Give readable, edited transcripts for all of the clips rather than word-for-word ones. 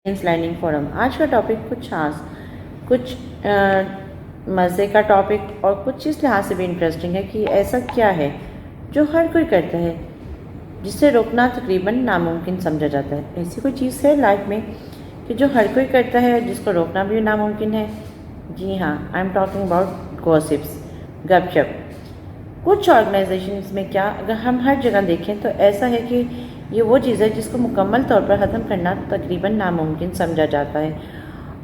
Learning forum. आज का topic कुछ कुछ मज़े का टॉपिक और कुछ इस लिहाज से भी इंटरेस्टिंग है कि ऐसा क्या है जो हर कोई करता है जिसे रोकना तकरीबन नामुमकिन समझा जाता है। ऐसी कोई चीज़ है लाइफ में कि जो हर कोई करता है जिसको रोकना भी नामुमकिन है। जी हाँ, I am talking about gossips, गपशप। कुछ ऑर्गेनाइजेशंस में क्या, अगर हम हर जगह देखें तो ऐसा है कि ये वो चीज़ है जिसको मुकम्मल तौर पर ख़त्म करना तकरीबन नामुमकिन समझा जाता है।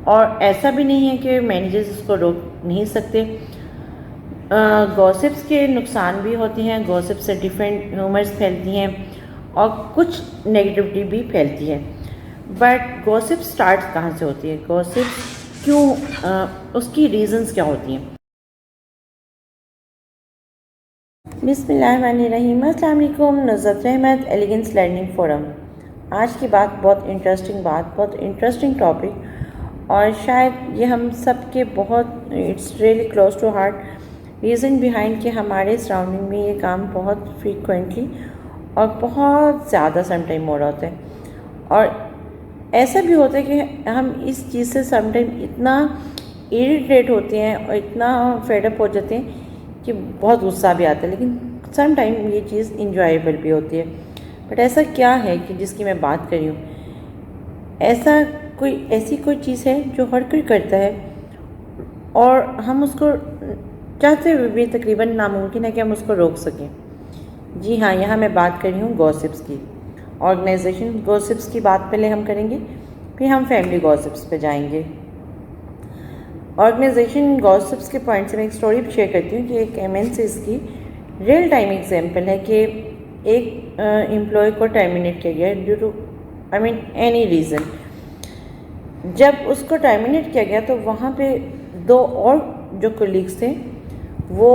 और ऐसा भी नहीं है कि मैनेजर्स इसको रोक नहीं सकते। गॉसिप्स के नुकसान भी होते हैं, गॉसिप से डिफरेंट ह्यूमर्स फैलती हैं और कुछ नेगेटिविटी भी फैलती है। बट गॉसिप स्टार्ट कहाँ से होती है, गॉसिप क्यों, उसकी रीज़न्स क्या होती हैं। बिस्मिल्लाहिर्रहमानिर्रहीम। अस्सलाम वालेकुम। नुज़रत अहमद, एलिगेंस लर्निंग फोरम। आज की बात बहुत इंटरेस्टिंग टॉपिक और शायद ये हम सब के बहुत it's really close to heart. Reason behind कि हमारे सराउंडिंग में ये काम बहुत फ्रीक्वेंटली और बहुत ज़्यादा समटाइम हो रहा होता है। और ऐसा भी होता है कि हम इस चीज़ से समटाइम इतना इरिटेट होते हैं और इतना फेडअप हो जाते हैं कि बहुत गुस्सा भी आता है, लेकिन सम टाइम ये चीज़ इंजॉयबल भी होती है। बट ऐसा क्या है कि जिसकी मैं बात कर रही हूँ, ऐसी कोई चीज़ है जो हर कोई करता है और हम उसको चाहते हुए भी तकरीबन नामुमकिन है कि हम उसको रोक सकें। जी हाँ, यहाँ मैं बात कर रही हूँ गॉसिप्स की। ऑर्गेनाइजेशन गॉसिप्स की बात पहले हम करेंगे, फिर हम फैमिली गॉसिप्स पे जाएंगे। ऑर्गेनाइजेशन गॉसिप्स के पॉइंट से मैं एक स्टोरी शेयर करती हूँ कि एक एमएनसीज़ की रियल टाइम एग्जांपल है कि एक एम्प्लॉय को टर्मिनेट किया गया ड्यू टू एनी रीज़न। जब उसको टर्मिनेट किया गया तो वहाँ पे दो और जो कोलीग्स थे वो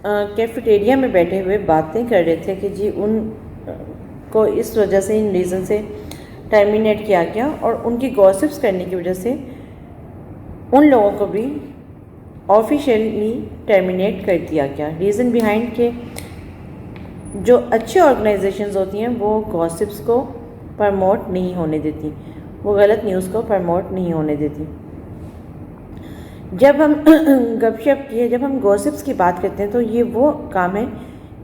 कैफेटेरिया में बैठे हुए बातें कर रहे थे कि जी उन को इस वजह से, इन रीज़न से टर्मिनेट किया गया और उनकी गॉसिप्स करने की वजह से उन लोगों को भी ऑफिशियली टर्मिनेट कर दिया गया। रीज़न बिहाइंड के जो अच्छे ऑर्गेनाइजेशंस होती हैं वो गॉसिप्स को प्रमोट नहीं होने देती, वो गलत न्यूज़ को प्रमोट नहीं होने देती। जब हम गपशप की, जब हम गॉसिप्स की बात करते हैं तो ये वो काम है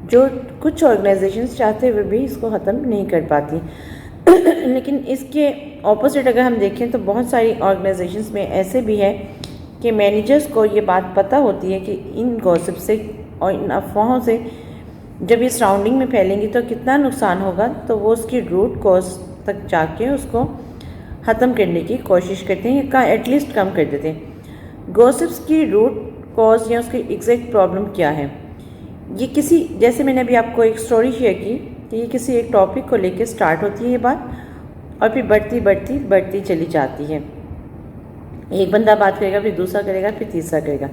जो कुछ ऑर्गेनाइजेशंस चाहते हुए भी इसको ख़त्म नहीं कर पाती। लेकिन इसके ऑपोजिट अगर हम देखें तो बहुत सारी ऑर्गेनाइजेशंस में ऐसे भी है कि मैनेजर्स को ये बात पता होती है कि इन गॉसिप से और इन अफवाहों से जब ये सराउंडिंग में फैलेंगी तो कितना नुकसान होगा, तो वो उसकी रूट कॉज तक जाके उसको ख़त्म करने की कोशिश करते हैं या एटलीस्ट कम कर देते हैं। गॉसिप्स की रूट कॉज या उसकी एग्जैक्ट प्रॉब्लम क्या है, ये किसी, जैसे मैंने अभी आपको एक स्टोरी शेयर की कि ये किसी एक टॉपिक को लेकर स्टार्ट होती है ये बात और फिर बढ़ती चली जाती है। एक बंदा बात करेगा, फिर दूसरा करेगा, फिर तीसरा करेगा।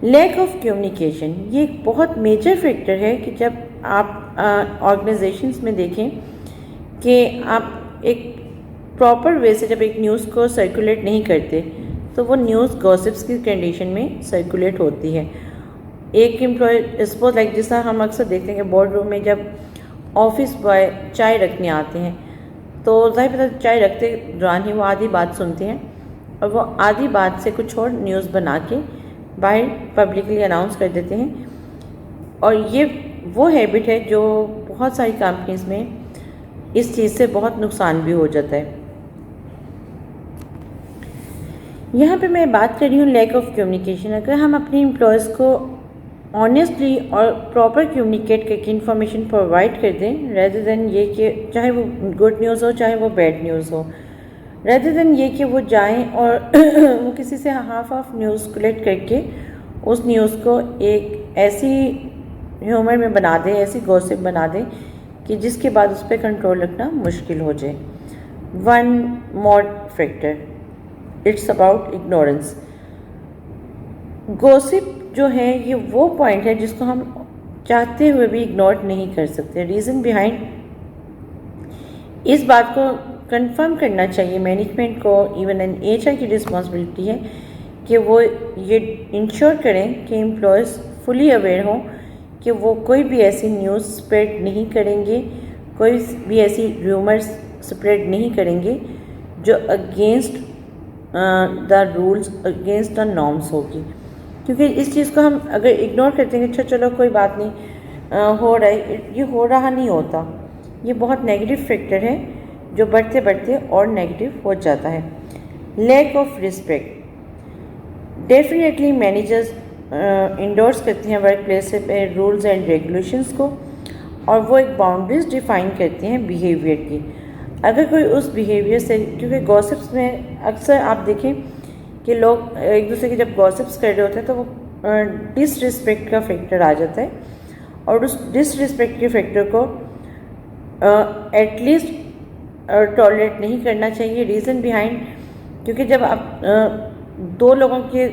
लैक ऑफ कम्युनिकेशन ये एक बहुत मेजर फैक्टर है कि जब आप ऑर्गेनाइजेशंस में देखें कि आप एक प्रॉपर वे से जब एक न्यूज़ को सर्कुलेट नहीं करते तो वो न्यूज़ गॉसिप्स की कंडीशन में सर्कुलेट होती है। एक एम्प्लॉय सपोज लाइक, जैसा हम अक्सर देखते हैं कि बोर्ड रूम में जब ऑफिस बॉय चाय रखने आते हैं तो ज़ाहिर पता चाय रखते दौरान ही वो आधी बात सुनते हैं और वो आधी बात से कुछ और न्यूज़ बना के बाहर पब्लिकली अनाउंस कर देते हैं। और ये वो हैबिट है जो बहुत सारी कंपनीज में इस चीज़ से बहुत नुकसान भी हो जाता है। यहाँ पे मैं बात कर रही हूँ लैक ऑफ कम्युनिकेशन। अगर हम अपने एम्प्लॉयज़ को ऑनेस्टली और प्रॉपर कम्युनिकेट करके इन्फॉर्मेशन प्रोवाइड कर दें, रेदर देन ये कि चाहे वो गुड न्यूज़ हो चाहे वो बैड न्यूज़ हो, रेदर देन ये कि वो जाएं और वो किसी से हाफ न्यूज़ कलेक्ट करके उस न्यूज़ को एक ऐसी ह्यूमर में बना दें, ऐसी गॉसिप बना दें कि जिसके बाद उस पर कंट्रोल रखना मुश्किल हो जाए। One more factor, it's about ignorance. Gossip जो है ये वो पॉइंट है जिसको हम चाहते हुए भी इग्नोर नहीं कर सकते। रीज़न बिहाइंड इस बात को कंफर्म करना चाहिए मैनेजमेंट को, इवन एन एचआर की रिस्पॉन्सिबिलिटी है कि वो ये इंश्योर करें कि एम्प्लॉयज़ फुली अवेयर हों कि वो कोई भी ऐसी न्यूज़ स्प्रेड नहीं करेंगे, कोई भी ऐसी र्यूमर्स स्प्रेड नहीं करेंगे जो against the rules, against the norms होगी। क्योंकि इस चीज़ को हम अगर इग्नोर करते हैं, अच्छा चलो कोई बात नहीं, हो रहा है, ये हो रहा नहीं होता, ये बहुत नेगेटिव फैक्टर है जो बढ़ते बढ़ते और नेगेटिव हो जाता है। Lack of respect, definitely managers endorse करते हैं वर्क प्लेस पे रूल्स एंड रेगुलेशंस को, और वो एक बाउंड्रीज डिफाइन करते हैं बिहेवियर की। अगर कोई उस बिहेवियर से, क्योंकि गॉसिप्स में अक्सर आप देखें कि लोग एक दूसरे की जब गॉसिप्स कर रहे होते हैं तो वो डिसरिस्पेक्ट का फैक्टर आ जाता है, और उस डिसरिस्पेक्ट के फैक्टर को एटलीस्ट टॉलरेट नहीं करना चाहिए। रीज़न बिहाइंड, क्योंकि जब आप दो लोगों के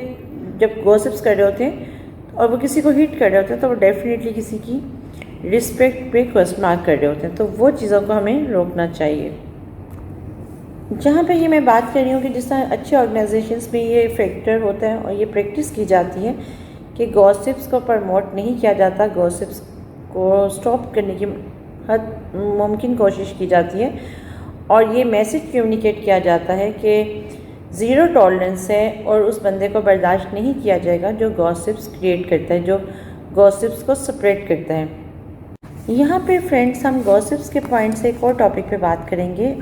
जब गॉसिप्स कर रहे होते हैं और वो किसी को हिट कर रहे होते हैं तो वो डेफिनेटली किसी की रिस्पेक्ट पे क्वेश्चन मार्क कर रहे होते हैं, तो वो चीज़ों को हमें रोकना चाहिए। जहाँ पे ये मैं बात कर रही हूँ कि जिस तरह अच्छे ऑर्गेनाइजेशंस में ये फैक्टर होता है और ये प्रैक्टिस की जाती है कि गॉसिप्स को प्रमोट नहीं किया जाता, गॉसिप्स को स्टॉप करने की हद मुमकिन कोशिश की जाती है, और ये मैसेज कम्युनिकेट किया जाता है कि ज़ीरो टॉलरेंस है और उस बंदे को बर्दाश्त नहीं किया जाएगा जो गॉसिप्स क्रिएट करता है, जो गॉसिप्स को स्प्रेड करता है। यहाँ पे फ्रेंड्स हम गॉसिप्स के पॉइंट से एक और टॉपिक पे बात करेंगे,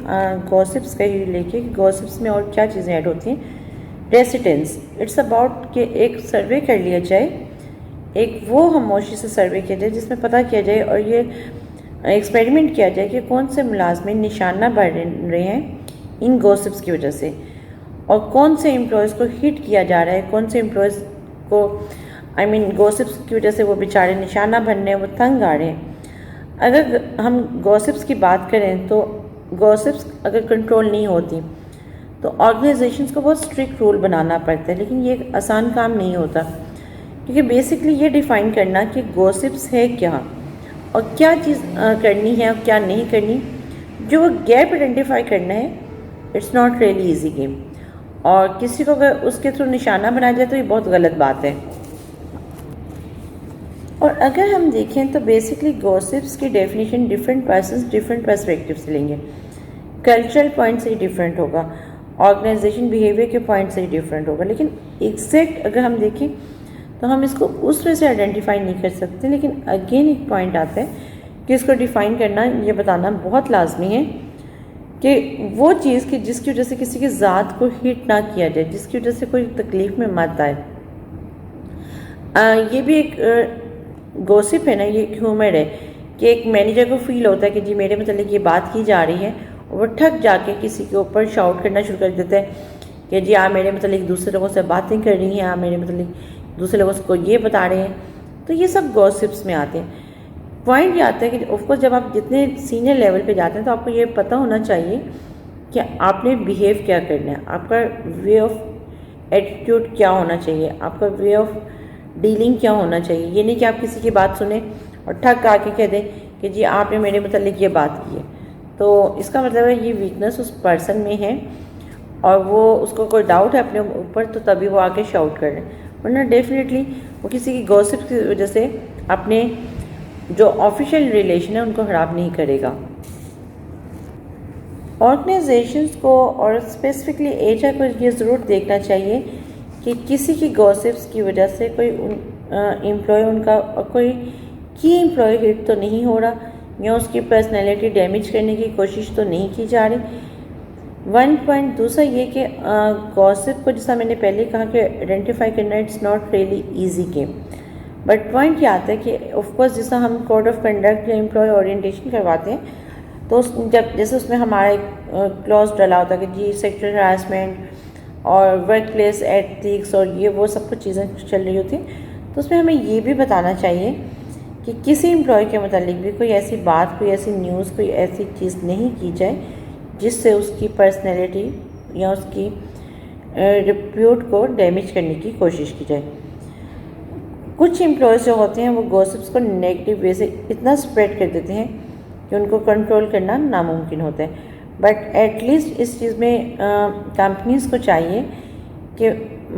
गॉसिप्स का ही लेके गॉसिप्स में और क्या चीज़ें ऐड होती हैं। रेसिडेंस, इट्स अबाउट कि एक सर्वे कर लिया जाए, एक वो खामोशी से सर्वे किया जाए जिसमें पता किया जाए और ये एक्सपेरिमेंट किया जाए कि कौन से मुलाजमिन निशाना बढ़ रहे हैं इन गॉसिप्स की वजह से, और कौन से एम्प्लॉयज़ को हिट किया जा रहा है, कौन से एम्प्लॉयज़ को गॉसिप्स की वजह से वो बेचारे निशाना बन रहे हैं, वो तंग आ रहे हैं। अगर हम गॉसिप्स की बात करें तो गॉसिप्स अगर कंट्रोल नहीं होती तो ऑर्गेनाइजेशंस को बहुत स्ट्रिक्ट रूल बनाना पड़ता है, लेकिन ये एक आसान काम नहीं होता, क्योंकि बेसिकली ये डिफ़ाइन करना कि गॉसिप्स है क्या और क्या चीज़ करनी है और क्या नहीं करनी, जो वो गैप आइडेंटिफाई करना है, it's not really easy game. और किसी को अगर उसके थ्रू निशाना बनाया जाए तो ये बहुत गलत बात है। और अगर हम देखें तो बेसिकली गॉसिप्स की definition different persons different perspective से लेंगे, कल्चरल पॉइंट से ही डिफरेंट होगा, ऑर्गेनाइजेशन बिहेवियर के पॉइंट से ही डिफरेंट होगा, लेकिन एग्जैक्ट अगर हम देखें तो हम इसको उस तरह से आइडेंटिफाई नहीं कर सकते। लेकिन अगेन एक पॉइंट आता है कि इसको डिफ़ाइन करना, ये बताना बहुत लाजमी है कि वो चीज़ कि जिसकी वजह से किसी की ज़ात को हिट ना किया जाए, जिसकी वजह से कोई तकलीफ़ में मत आए। ये भी एक गॉसिप है ना, ये ह्यूमर है कि एक मैनेजर को फील होता है कि जी मेरे मतलब ये बात की जा रही है, और वो ठग जाके किसी के ऊपर शाउट करना शुरू कर देता है कि जी आप मेरे मतलब दूसरे लोगों से बातें कर रही हैं, आप मेरे मतलब दूसरे लोगों को ये बता रहे हैं, तो ये सब गॉसिप्स में आते हैं। पॉइंट ये आता है कि ऑफकोर्स जब आप जितने सीनियर लेवल पे जाते हैं तो आपको ये पता होना चाहिए कि आपने बिहेव क्या करना है, आपका वे ऑफ एटीट्यूड क्या होना चाहिए, आपका वे ऑफ डीलिंग क्या होना चाहिए। ये नहीं कि आप किसी की बात सुने और ठग आके कह दें कि जी आपने मेरे मतलब ये बात की है, तो इसका मतलब है ये वीकनेस उस पर्सन में है और वो उसको कोई डाउट है अपने ऊपर, तो तभी वो आके शाउट कर रहे हैं, वरना डेफिनेटली वो किसी की गॉसिप की वजह से अपने जो ऑफिशियल रिलेशन है उनको ख़राब नहीं करेगा। ऑर्गेनाइजेशंस को और स्पेसिफिकली एचआर को ये ज़रूर देखना चाहिए कि किसी की गॉसिप्स की वजह से कोई एम्प्लॉय उनका कोई की एम्प्लॉय हिट तो नहीं हो रहा या उसकी पर्सनैलिटी डैमेज करने की कोशिश तो नहीं की जा रही। वन पॉइंट दूसरा ये कि गॉसिप को जैसा मैंने पहले कहा कि आइडेंटिफाई करना it's not really easy game, but point ये आता है कि ऑफकोर्स जैसा हम कोड ऑफ कंडक्ट या एम्प्लॉय ओरिएंटेशन करवाते हैं तो जब जैसे उसमें हमारा एक क्लॉज डला होता है कि जी सेक्सुअल हरासमेंट और वर्क प्लेस एथिक्स और ये वो सब कुछ चीज़ें चल रही होती हैं, तो उसमें हमें ये भी बताना चाहिए कि किसी एम्प्लॉय के मतलब भी कोई ऐसी बात, कोई ऐसी न्यूज़, कोई ऐसी चीज़ नहीं की जाए जिससे उसकी पर्सनैलिटी या उसकी रिप्यूट को डैमेज करने की कोशिश की जाए। कुछ एम्प्लॉयज़ जो होते हैं वो गॉसिप्स को नेगेटिव वे से इतना स्प्रेड कर देते हैं कि उनको कंट्रोल करना नामुमकिन होता है, बट एटलीस्ट इस चीज़ में कंपनीज़ को चाहिए कि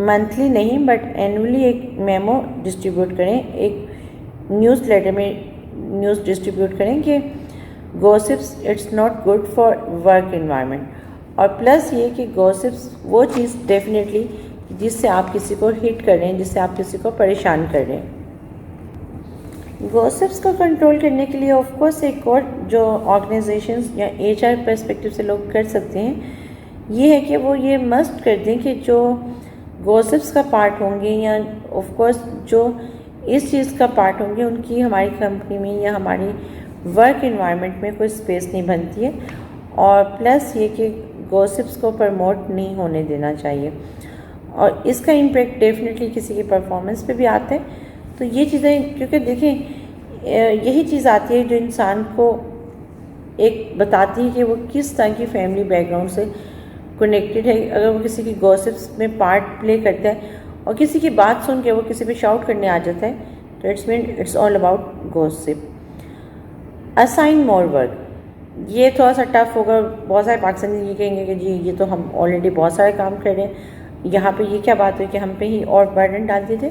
मंथली नहीं बट एनुअली एक मेमो डिस्ट्रीब्यूट करें, एक न्यूज़ लेटर में न्यूज़ डिस्ट्रीब्यूट करें कि gossips it's not good for work environment, और प्लस ये कि गॉसिप्स वो चीज़ डेफिनेटली जिससे आप किसी को हिट कर रहे हैं, जिससे आप किसी को परेशान कर रहे हैं। गॉसिप्स को कंट्रोल करने के लिए ऑफ कोर्स एक और जो ऑर्गेनाइजेशंस या एचआर पर्सपेक्टिव से लोग कर सकते हैं ये है कि वो ये मस्ट कर दें कि जो गॉसिप्स का पार्ट होंगे या ऑफ कोर्स जो इस चीज़ का पार्ट होंगे उनकी हमारी कंपनी में या हमारी वर्क इन्वायरमेंट में कोई स्पेस नहीं बनती है। और प्लस ये कि गॉसिप्स को प्रमोट नहीं होने देना चाहिए और इसका इम्पेक्ट डेफिनेटली किसी की परफॉर्मेंस पे भी आता है। तो ये चीज़ें क्योंकि देखें यही चीज़ आती है जो इंसान को एक बताती है कि वो किस तरह की फैमिली बैकग्राउंड से कनेक्टेड है। अगर वो किसी की गॉसिप्स में पार्ट प्ले करता है और किसी की बात सुन के वो किसी पे शाउट करने आ जाता है तो it's all about gossip. Assign more work, ये थोड़ा सा टफ होगा। बहुत सारे पाकिस्तानी ये कहेंगे कि जी ये तो हम ऑलरेडी बहुत सारे काम कर रहे हैं, यहाँ पे ये क्या बात हुई कि हम पे ही और बर्डन डाल दिए थे।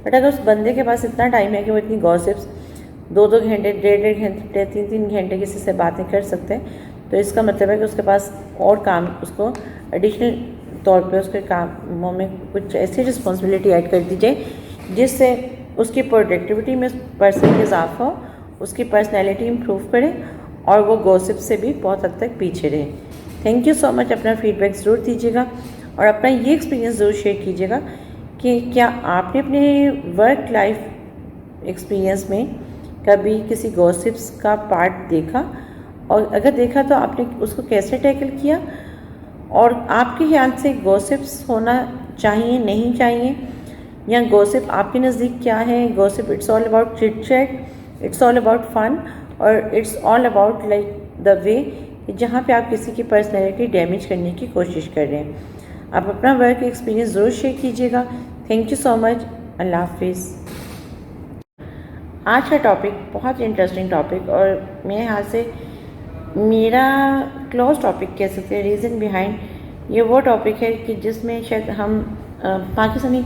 बट अगर उस बंदे के पास इतना टाइम है कि वो इतनी गॉसिप्स 2-2 घंटे 1.5 घंटे 3-3 घंटे किसी से बातें कर सकते हैं तो इसका मतलब है कि उसके पास और काम, उसको एडिशनल तौर पे उसके कामों में कुछ ऐसी रिस्पॉन्सिबिलिटी ऐड कर दी जाए जिससे उसकी प्रोडक्टिविटी में परसेंट इजाफा हो, उसकी पर्सनैलिटी इम्प्रूव करे और वो गॉसिप से भी बहुत हद तक पीछे रहे। Thank you so much. अपना फीडबैक ज़रूर दीजिएगा और अपना ये एक्सपीरियंस ज़रूर शेयर कीजिएगा कि क्या आपने अपने वर्क लाइफ एक्सपीरियंस में कभी किसी गॉसिप्स का पार्ट देखा और अगर देखा तो आपने उसको कैसे टैकल किया और आपके ख्याल से गॉसिप्स होना चाहिए नहीं चाहिए या गॉसिप आपके नज़दीक क्या है। Gossip it's all about chit chat, it's all about fun और it's all about like the way जहाँ पे आप किसी की पर्सनैलिटी डैमेज करने की कोशिश कर रहे हैं। आप अपना वर्क एक्सपीरियंस ज़रूर शेयर कीजिएगा। Thank you so much. अल्लाह हाफिज़। आज का टॉपिक बहुत इंटरेस्टिंग टॉपिक और मेरे ख्याल से मेरा क्लोज टॉपिक कह सकते हैं। रीज़न बिहाइंड ये वो टॉपिक है कि जिसमें शायद हम पाकिस्तानी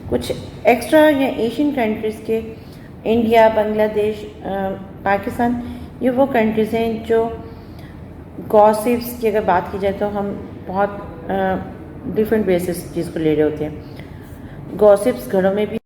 कुछ एक्स्ट्रा या एशियन कंट्रीज़ के, इंडिया, बांग्लादेश, पाकिस्तान, ये वो कंट्रीज़ हैं जो गॉसिप्स की अगर बात की जाए तो हम बहुत डिफरेंट बेसिस चीज़ को ले रहे होते हैं। गॉसिप्स घरों में भी